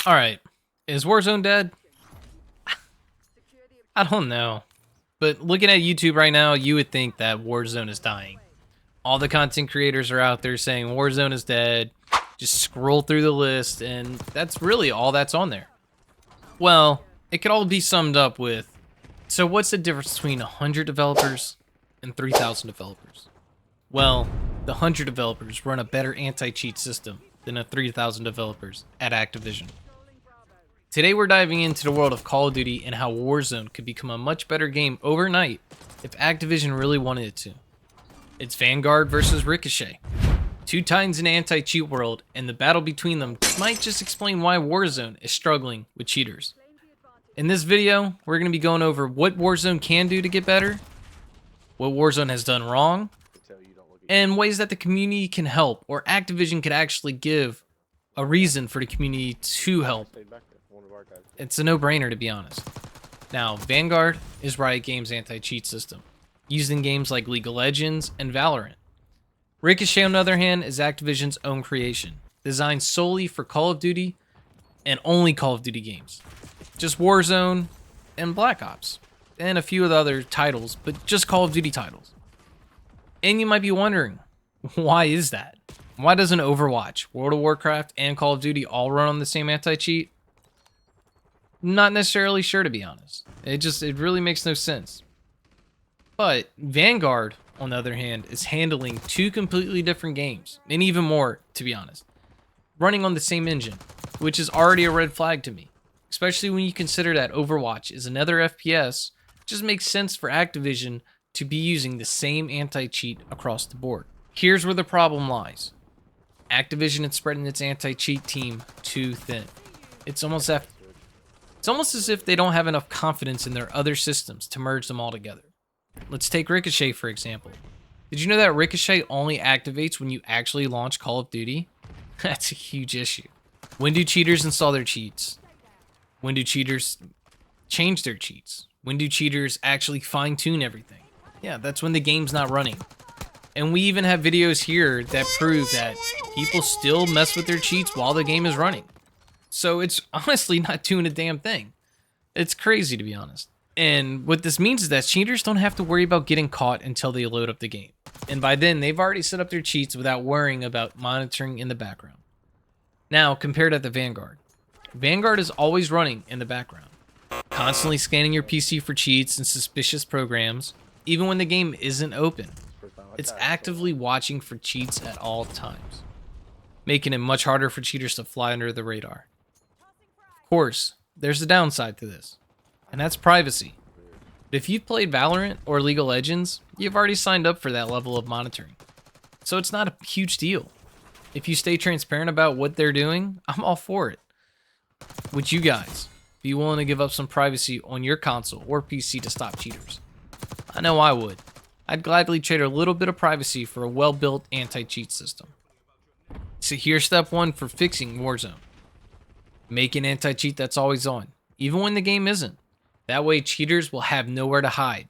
Alright, is Warzone dead? I don't know. But looking at YouTube right now, you would think that Warzone is dying. All the content creators are out there saying Warzone is dead. Just scroll through the list, and that's really all that's on there. Well, it could all be summed up with, so what's the difference between 100 developers and 3,000 developers? Well, the 100 developers run a better anti-cheat system than the 3,000 developers at Activision. Today we're diving into the world of Call of Duty and how Warzone could become a much better game overnight if Activision really wanted it to. It's Vanguard versus Ricochet. Two titans in the anti-cheat world, and the battle between them might just explain why Warzone is struggling with cheaters. In this video, we're going to be going over what Warzone can do to get better, what Warzone has done wrong, and ways that the community can help, or Activision could actually give a reason for the community to help. It's a no-brainer, to be honest. Now, Vanguard is Riot Games' anti-cheat system, used in games like League of Legends and Valorant. Ricochet, on the other hand, is Activision's own creation, designed solely for Call of Duty and only Call of Duty games. Just Warzone and Black Ops, and a few of the other titles, but just Call of Duty titles. And you might be wondering, why is that? Why doesn't Overwatch, World of Warcraft, and Call of Duty all run on the same anti-cheat? Not necessarily sure, to be honest. It really makes no sense. But Vanguard, on the other hand, is handling two completely different games, and even more, to be honest, running on the same engine, which is already a red flag to me, especially when you consider that Overwatch is another FPS. It just makes sense for Activision to be using the same anti-cheat across the board. Here's where the problem lies. Activision is spreading its anti-cheat team too thin. It's almost as if they don't have enough confidence in their other systems to merge them all together. Let's take Ricochet, for example. Did you know that Ricochet only activates when you actually launch Call of Duty? That's a huge issue. When do cheaters install their cheats? When do cheaters change their cheats? When do cheaters actually fine-tune everything? Yeah, that's when the game's not running. And we even have videos here that prove that people still mess with their cheats while the game is running. So it's honestly not doing a damn thing. It's crazy, to be honest. And what this means is that cheaters don't have to worry about getting caught until they load up the game. And by then, they've already set up their cheats without worrying about monitoring in the background. Now, compared to the Vanguard. Vanguard is always running in the background, constantly scanning your PC for cheats and suspicious programs, even when the game isn't open. It's actively watching for cheats at all times, making it much harder for cheaters to fly under the radar. Of course, there's a downside to this, and that's privacy. But if you've played Valorant or League of Legends, you've already signed up for that level of monitoring. So it's not a huge deal. If you stay transparent about what they're doing, I'm all for it. Would you guys be willing to give up some privacy on your console or PC to stop cheaters? I know I would. I'd gladly trade a little bit of privacy for a well-built anti-cheat system. So here's step one for fixing Warzone. Make an anti-cheat that's always on, even when the game isn't. That way cheaters will have nowhere to hide.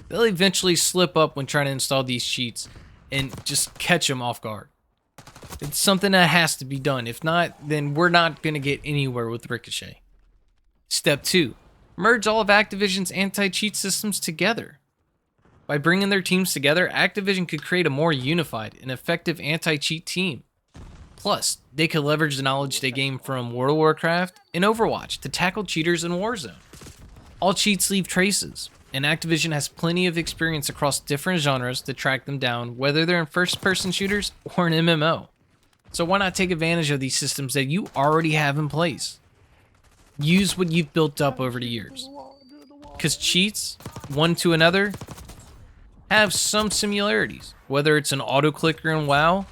They'll eventually slip up when trying to install these cheats and just catch them off guard. It's something that has to be done. If not, then we're not going to get anywhere with Ricochet. Step 2. Merge all of Activision's anti-cheat systems together. By bringing their teams together, Activision could create a more unified and effective anti-cheat team. Plus, they could leverage the knowledge they gained from World of Warcraft and Overwatch to tackle cheaters in Warzone. All cheats leave traces, and Activision has plenty of experience across different genres to track them down, whether they're in first-person shooters or an MMO. So why not take advantage of these systems that you already have in place? Use what you've built up over the years. Because cheats, one to another, have some similarities. Whether it's an auto-clicker in WoW,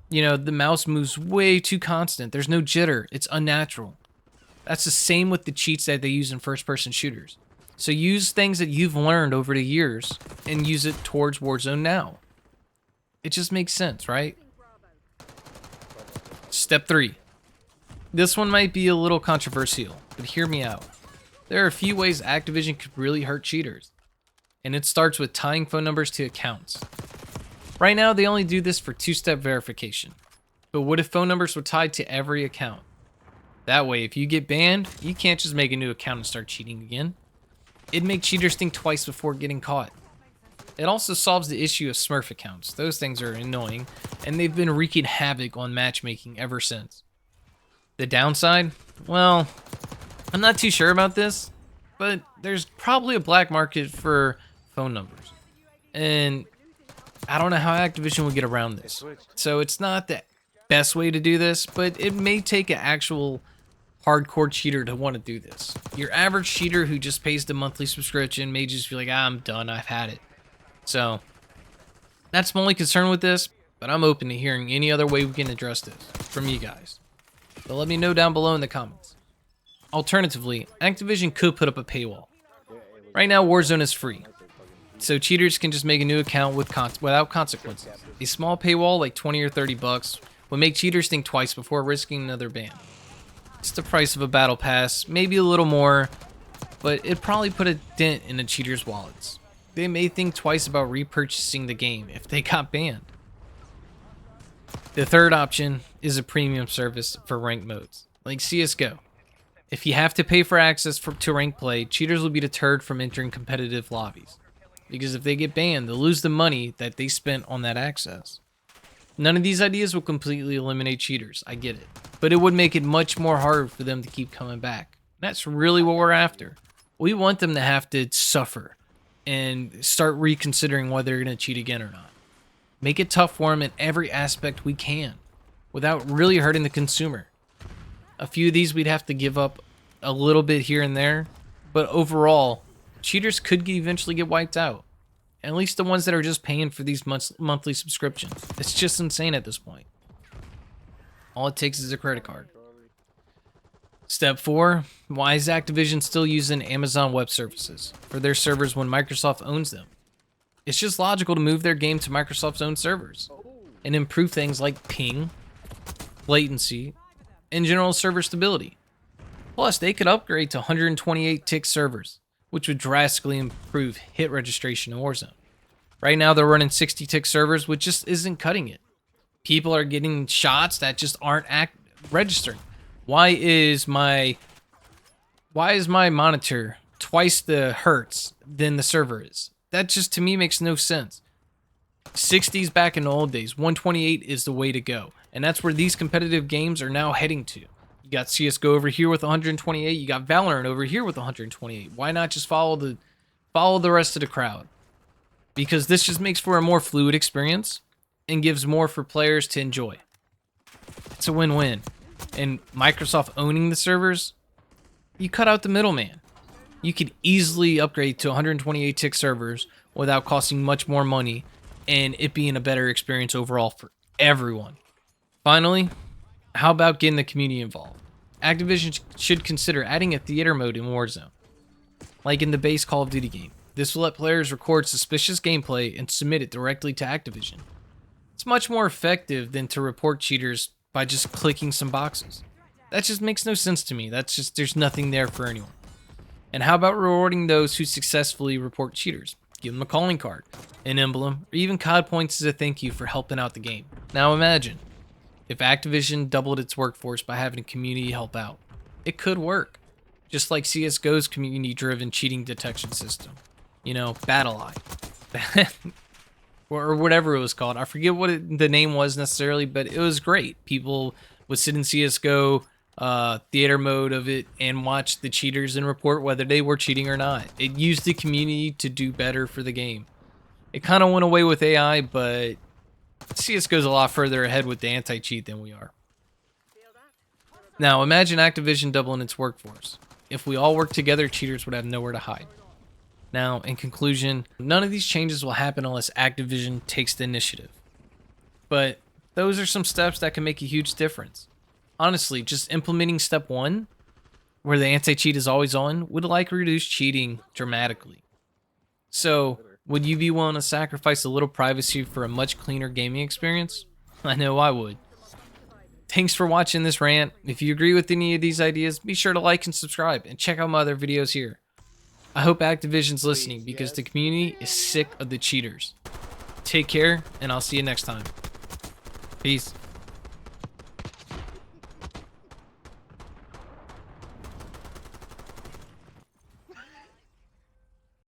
the mouse moves way too constant. There's no jitter. It's unnatural. That's the same with the cheats that they use in first-person shooters. So use things that you've learned over the years and use it towards Warzone now. It just makes sense, right? Step 3. This one might be a little controversial, but hear me out. There are a few ways Activision could really hurt cheaters. And it starts with tying phone numbers to accounts. Right now, they only do this for two-step verification. But what if phone numbers were tied to every account? That way, if you get banned, you can't just make a new account and start cheating again. It'd make cheaters think twice before getting caught. It also solves the issue of Smurf accounts. Those things are annoying, and they've been wreaking havoc on matchmaking ever since. The downside? Well, I'm not too sure about this, but there's probably a black market for phone numbers. And I don't know how Activision would get around this. So it's not the best way to do this, but it may take an actual hardcore cheater to want to do this. Your average cheater who just pays the monthly subscription may just be like, I'm done, I've had it. So that's my only concern with this, but I'm open to hearing any other way we can address this from you guys. But let me know down below in the comments. Alternatively, Activision could put up a paywall. Right now, Warzone is free, so cheaters can just make a new account without consequences. A small paywall, like 20 or 30 bucks, would make cheaters think twice before risking another ban. It's the price of a battle pass, maybe a little more, but it'd probably put a dent in the cheaters' wallets. They may think twice about repurchasing the game if they got banned. The third option is a premium service for ranked modes, like CSGO. If you have to pay for access to ranked play, cheaters will be deterred from entering competitive lobbies. Because if they get banned, they'll lose the money that they spent on that access. None of these ideas will completely eliminate cheaters, I get it. But it would make it much more hard for them to keep coming back. That's really what we're after. We want them to have to suffer and start reconsidering whether they're going to cheat again or not. Make it tough for them in every aspect we can, without really hurting the consumer. A few of these we'd have to give up a little bit here and there, but overall, cheaters could eventually get wiped out. At least the ones that are just paying for these monthly subscriptions. It's just insane at this point. All it takes is a credit card. Step 4. Why is Activision still using Amazon Web Services for their servers when Microsoft owns them? It's just logical to move their game to Microsoft's own servers and improve things like ping, latency, and general server stability. Plus, they could upgrade to 128 tick servers, which would drastically improve hit registration in Warzone. Right now, they're running 60 tick servers, which just isn't cutting it. People are getting shots that just aren't registering. Why is my monitor twice the hertz than the server is? That just, to me, makes no sense. 60s back in the old days, 128 is the way to go. And that's where these competitive games are now heading to. You got CSGO over here with 128, you got Valorant over here with 128. Why not just follow the rest of the crowd? Because this just makes for a more fluid experience and gives more for players to enjoy. It's a win-win. And Microsoft owning the servers, you cut out the middleman. You could easily upgrade to 128 tick servers without costing much more money and it being a better experience overall for everyone. Finally, how about getting the community involved? Activision should consider adding a theater mode in Warzone, like in the base Call of Duty game. This will let players record suspicious gameplay and submit it directly to Activision. It's much more effective than to report cheaters by just clicking some boxes. That just makes no sense to me. There's nothing there for anyone. And how about rewarding those who successfully report cheaters? Give them a calling card, an emblem, or even COD points as a thank you for helping out the game. Now imagine if Activision doubled its workforce by having a community help out. It could work. Just like CSGO's community-driven cheating detection system. You know, BattleEye. Or whatever it was called. I forget what the name was necessarily, but it was great. People would sit in CSGO theater mode of it and watch the cheaters and report whether they were cheating or not. It used the community to do better for the game. It kind of went away with AI, but CSGO's a lot further ahead with the anti-cheat than we are. Now, imagine Activision doubling its workforce. If we all worked together, cheaters would have nowhere to hide. Now, in conclusion, none of these changes will happen unless Activision takes the initiative. But those are some steps that can make a huge difference. Honestly, just implementing step 1, where the anti-cheat is always on, would likely reduce cheating dramatically. So, would you be willing to sacrifice a little privacy for a much cleaner gaming experience? I know I would. Thanks for watching this rant. If you agree with any of these ideas, be sure to like and subscribe, and check out my other videos here. I hope Activision's listening because the community is sick of the cheaters. Take care, and I'll see you next time. Peace.